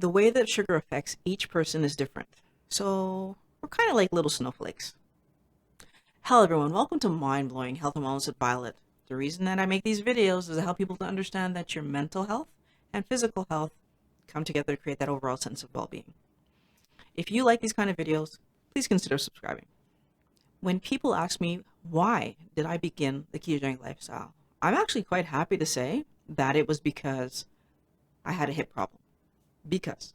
The way that sugar affects each person is different. So we're kind of like little snowflakes. Hello everyone, welcome to Mind Blowing Health and Wellness with Violet. The reason that I make these videos is to help people to understand that your mental health and physical health come together to create that overall sense of well-being. If you like these kind of videos, please consider subscribing. When people ask me, why did I begin the ketogenic lifestyle? I'm actually quite happy to say that it was because I had a hip problem. Because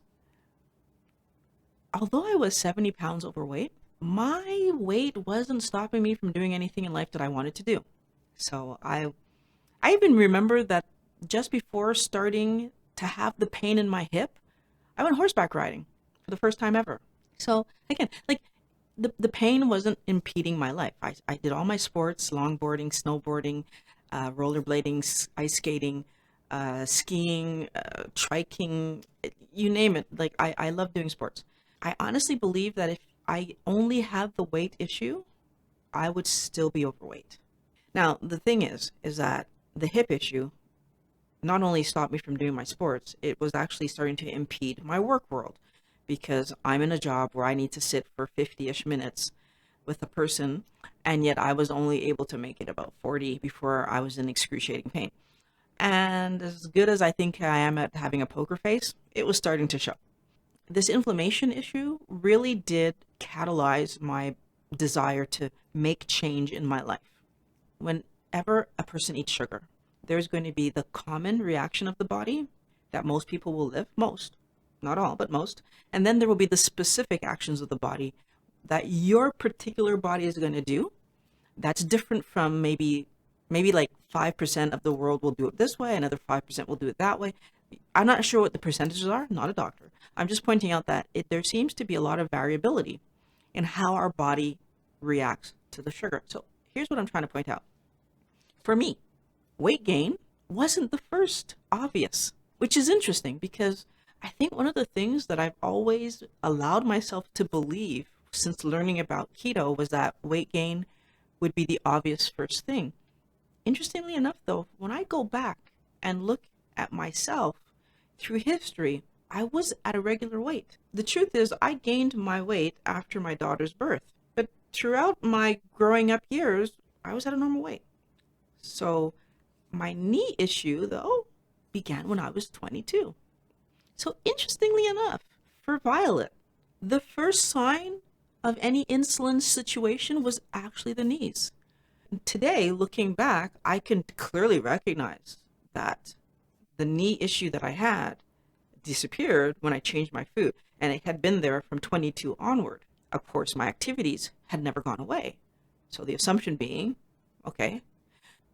although I was 70 pounds overweight, my weight wasn't stopping me from doing anything in life that I wanted to do. So I even remember that just before starting to have the pain in my hip, I went horseback riding for the first time ever. So again, like the pain wasn't impeding my life. I did all my sports, longboarding, snowboarding, rollerblading, ice skating, skiing, triking, you name it. Like I love doing sports. I honestly believe that if I only had the weight issue, I would still be overweight. Now, the thing is that the hip issue not only stopped me from doing my sports, it was actually starting to impede my work world because I'm in a job where I need to sit for 50-ish minutes with a person, and yet I was only able to make it about 40 before I was in excruciating pain. And as good as I think I am at having a poker face, it was starting to show. This inflammation issue really did catalyze my desire to make change in my life. Whenever a person eats sugar, there's going to be the common reaction of the body that most people will live, most, not all, but most. And then there will be the specific actions of the body that your particular body is going to do that's different from maybe like 5% of the world will do it this way, another 5% will do it that way. I'm not sure what the percentages are, not a doctor. I'm just pointing out that there seems to be a lot of variability in how our body reacts to the sugar. So here's what I'm trying to point out. For me, weight gain wasn't the first obvious, which is interesting because I think one of the things that I've always allowed myself to believe since learning about keto was that weight gain would be the obvious first thing. Interestingly enough, though, when I go back and look at myself through history, I was at a regular weight. The truth is, I gained my weight after my daughter's birth, but throughout my growing up years, I was at a normal weight. So my knee issue, though, began when I was 22. So interestingly enough, for Violet, the first sign of any insulin situation was actually the knees. Today, looking back, I can clearly recognize that the knee issue that I had disappeared when I changed my food, and it had been there from 22 onward. Of course, my activities had never gone away. So the assumption being, okay,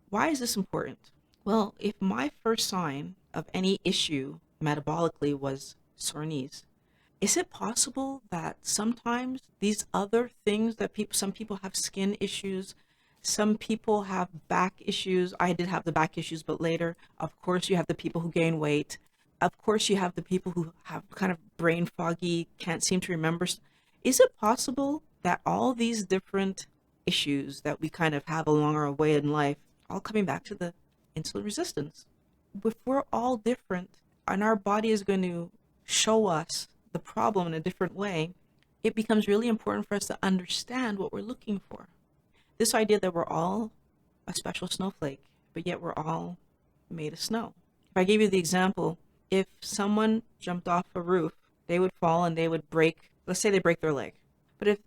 why is this important? Well, if my first sign of any issue metabolically was sore knees, is it possible that sometimes these other things that some people have skin issues, some people have back issues. I did have the back issues, but later, of course, you have the people who gain weight. Of course, you have the people who have kind of brain foggy, can't seem to remember. Is it possible that all these different issues that we kind of have along our way in life, all coming back to the insulin resistance? If we're all different and our body is going to show us the problem in a different way, it becomes really important for us to understand what we're looking for. This idea that we're all a special snowflake, but yet we're all made of snow. If I gave you the example, if someone jumped off a roof, they would fall and they would break, let's say they break their leg. But if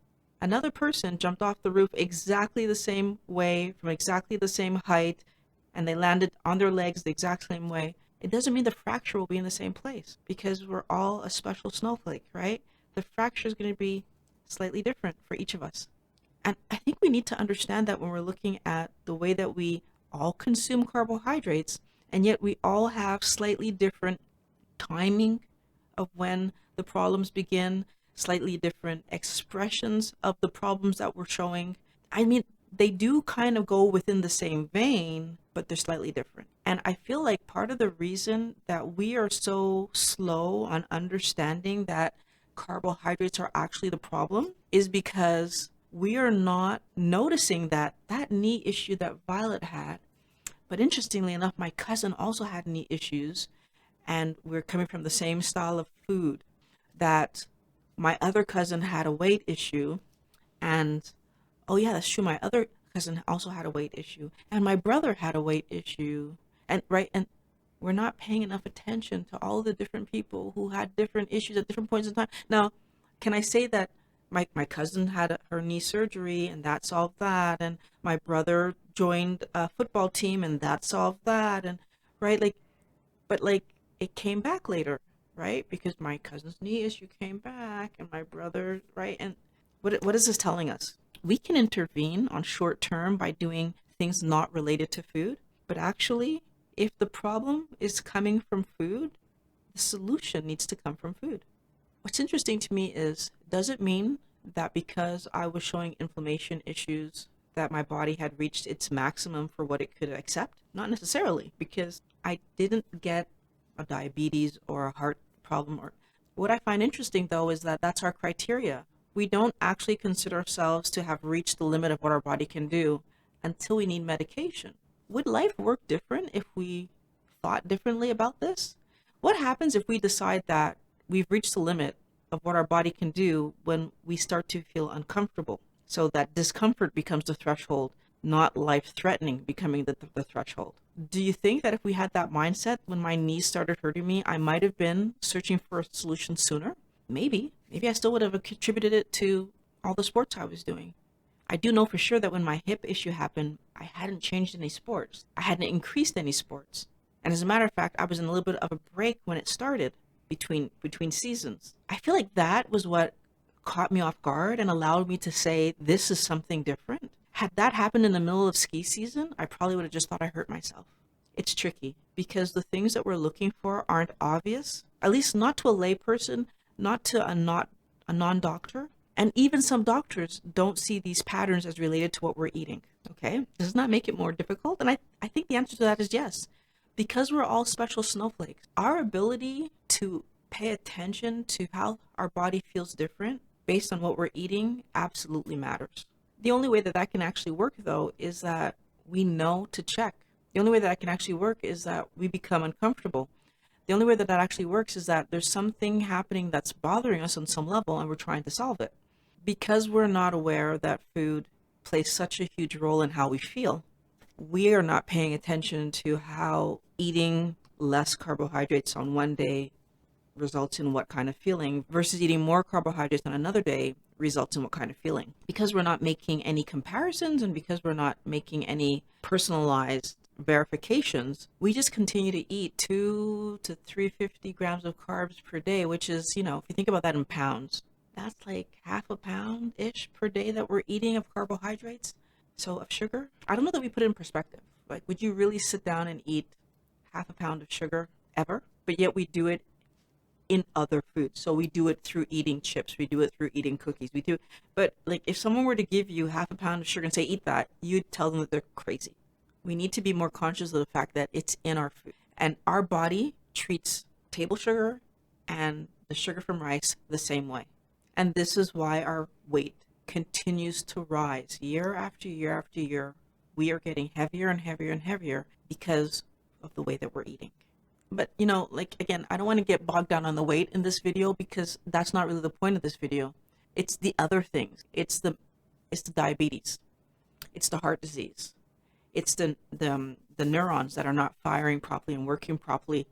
another person jumped off the roof exactly the same way, from exactly the same height, and they landed on their legs the exact same way, it doesn't mean the fracture will be in the same place because we're all a special snowflake, right? The fracture is going to be slightly different for each of us. And I think we need to understand that when we're looking at the way that we all consume carbohydrates, and yet we all have slightly different timing of when the problems begin, slightly different expressions of the problems that we're showing. I mean, they do kind of go within the same vein, but they're slightly different. And I feel like part of the reason that we are so slow on understanding that carbohydrates are actually the problem is because we are not noticing that knee issue that Violet had. But interestingly enough, my cousin also had knee issues, and we're coming from the same style of food, that my other cousin had a weight issue, and oh yeah, that's true. My other cousin also had a weight issue, and my brother had a weight issue, and right, and we're not paying enough attention to all the different people who had different issues at different points in time. Now, can I say that my cousin had her knee surgery and that solved that, and my brother joined a football team and that solved that, and right, like, but like it came back later, right? Because my cousin's knee issue came back, and my brother, right? And what is this telling us? We can intervene on short term by doing things not related to food, but actually, if the problem is coming from food, the solution needs to come from food. What's interesting to me is, does it mean that because I was showing inflammation issues that my body had reached its maximum for what it could accept? Not necessarily, because I didn't get a diabetes or a heart problem. Or what I find interesting though is that that's our criteria. We don't actually consider ourselves to have reached the limit of what our body can do until we need medication. Would life work different if we thought differently about this? What happens if we decide that we've reached the limit of what our body can do when we start to feel uncomfortable? So that discomfort becomes the threshold, not life threatening becoming the threshold. Do you think that if we had that mindset when my knees started hurting me, I might have been searching for a solution sooner? Maybe. Maybe I still would have contributed it to all the sports I was doing. I do know for sure that when my hip issue happened, I hadn't changed any sports. I hadn't increased any sports. And as a matter of fact, I was in a little bit of a break when it started between seasons. I feel like that was what caught me off guard and allowed me to say, this is something different. Had that happened in the middle of ski season, I probably would have just thought I hurt myself. It's tricky because the things that we're looking for aren't obvious, at least not to a layperson, not to a non-doctor. And even some doctors don't see these patterns as related to what we're eating. Okay? Does not make it more difficult? And I think the answer to that is yes. Because we're all special snowflakes, our ability to pay attention to how our body feels different based on what we're eating absolutely matters. The only way that that can actually work, though, is that we know to check. The only way that can actually work is that we become uncomfortable. The only way that that actually works is that there's something happening that's bothering us on some level and we're trying to solve it. Because we're not aware that food plays such a huge role in how we feel, we are not paying attention to how eating less carbohydrates on one day results in what kind of feeling versus eating more carbohydrates on another day results in what kind of feeling. Because we're not making any comparisons and because we're not making any personalized verifications, we just continue to eat 2 to 350 grams of carbs per day, which is, if you think about that in pounds, that's like half a pound-ish per day that we're eating of carbohydrates. So of sugar, I don't know that we put it in perspective. Like, would you really sit down and eat half a pound of sugar ever? But yet we do it in other foods. So we do it through eating chips. We do it through eating cookies. But like if someone were to give you half a pound of sugar and say, eat that, you'd tell them that they're crazy. We need to be more conscious of the fact that it's in our food. And our body treats table sugar and the sugar from rice the same way. And this is why our weight continues to rise year after year after year. We are getting heavier and heavier and heavier because of the way that we're eating. But like again, I don't want to get bogged down on the weight in this video because that's not really the point of this video. It's the other things. It's the diabetes. It's the heart disease. It's the neurons that are not firing properly and working properly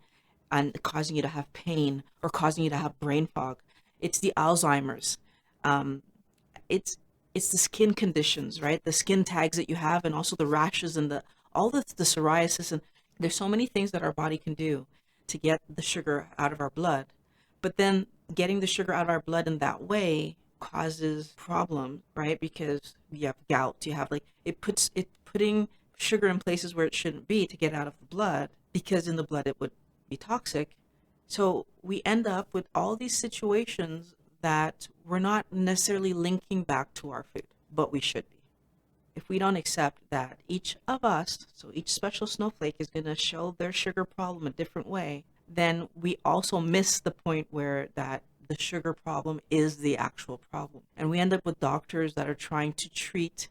and causing you to have pain or causing you to have brain fog. It's the Alzheimer's. It's the skin conditions, right? The skin tags that you have, and also the rashes and the psoriasis. And there's so many things that our body can do to get the sugar out of our blood. But then getting the sugar out of our blood in that way causes problems, right? Because you have gout, you have putting sugar in places where it shouldn't be to get out of the blood, because in the blood it would be toxic. So we end up with all these situations that we're not necessarily linking back to our food, but we should be. If we don't accept that each of us, so each special snowflake is going to show their sugar problem a different way, then we also miss the point where that the sugar problem is the actual problem. And we end up with doctors that are trying to treat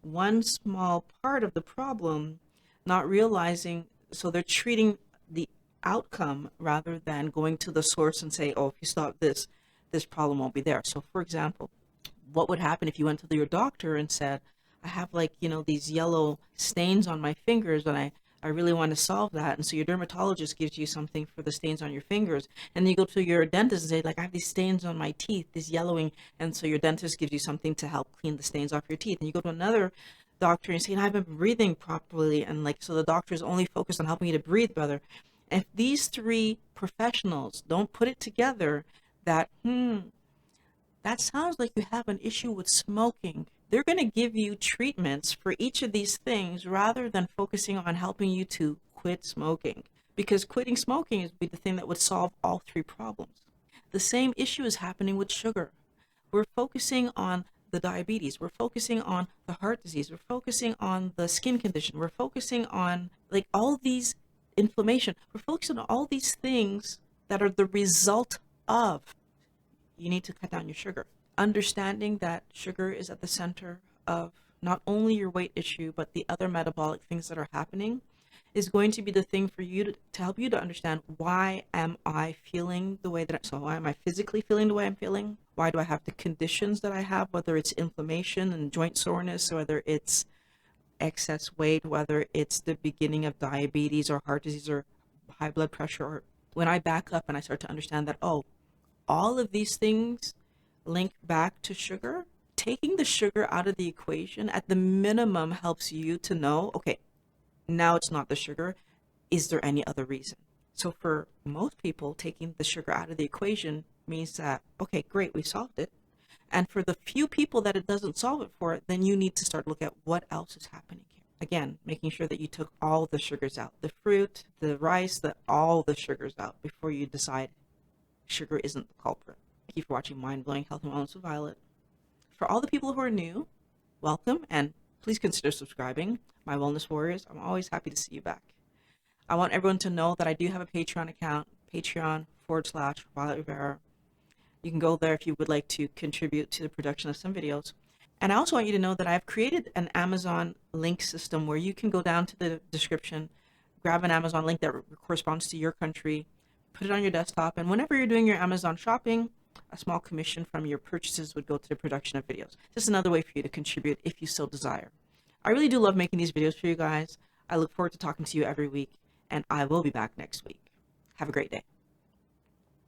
one small part of the problem, not realizing, so they're treating the outcome rather than going to the source and say, oh, if you stop this, this problem won't be there. So, for example, what would happen if you went to your doctor and said, I have like, these yellow stains on my fingers and I really want to solve that. And so your dermatologist gives you something for the stains on your fingers. And then you go to your dentist and say, like, I have these stains on my teeth, this yellowing. And so your dentist gives you something to help clean the stains off your teeth. And you go to another doctor and you say, I haven't been breathing properly. And like, so the doctor is only focused on helping you to breathe better. If these three professionals don't put it together, that, that sounds like you have an issue with smoking. They're going to give you treatments for each of these things rather than focusing on helping you to quit smoking. Because quitting smoking would be the thing that would solve all three problems. The same issue is happening with sugar. We're focusing on the diabetes. We're focusing on the heart disease. We're focusing on the skin condition. We're focusing on like all these inflammation. We're focusing on all these things that are the result of you need to cut down your sugar. Understanding that sugar is at the center of not only your weight issue, but the other metabolic things that are happening is going to be the thing for you to help you to understand, why am I feeling the way that so why am I physically feeling the way I'm feeling? Why do I have the conditions that I have, whether it's inflammation and joint soreness, or whether it's excess weight, whether it's the beginning of diabetes or heart disease or high blood pressure. Or when I back up and I start to understand that, oh, all of these things link back to sugar, taking the sugar out of the equation at the minimum helps you to know, okay, now it's not the sugar. Is there any other reason? So for most people, taking the sugar out of the equation means that, okay, great, we solved it. And for the few people that it doesn't solve it for, then you need to start looking at what else is happening here. Again, making sure that you took all the sugars out, the fruit, the rice, all the sugars out before you decide sugar isn't the culprit. Thank you for watching Mind Blowing Health and Wellness with Violet. For all the people who are new, welcome, and please consider subscribing. My Wellness Warriors, I'm always happy to see you back. I want everyone to know that I do have a Patreon account, Patreon.com/Violet Rivera. You can go there if you would like to contribute to the production of some videos. And I also want you to know that I've created an Amazon link system where you can go down to the description, grab an Amazon link that corresponds to your country, put it on your desktop, and whenever you're doing your Amazon shopping, a small commission from your purchases would go to the production of videos. Just another way for you to contribute if you so desire. I really do love making these videos for you guys. I look forward to talking to you every week, and I will be back next week. Have a great day.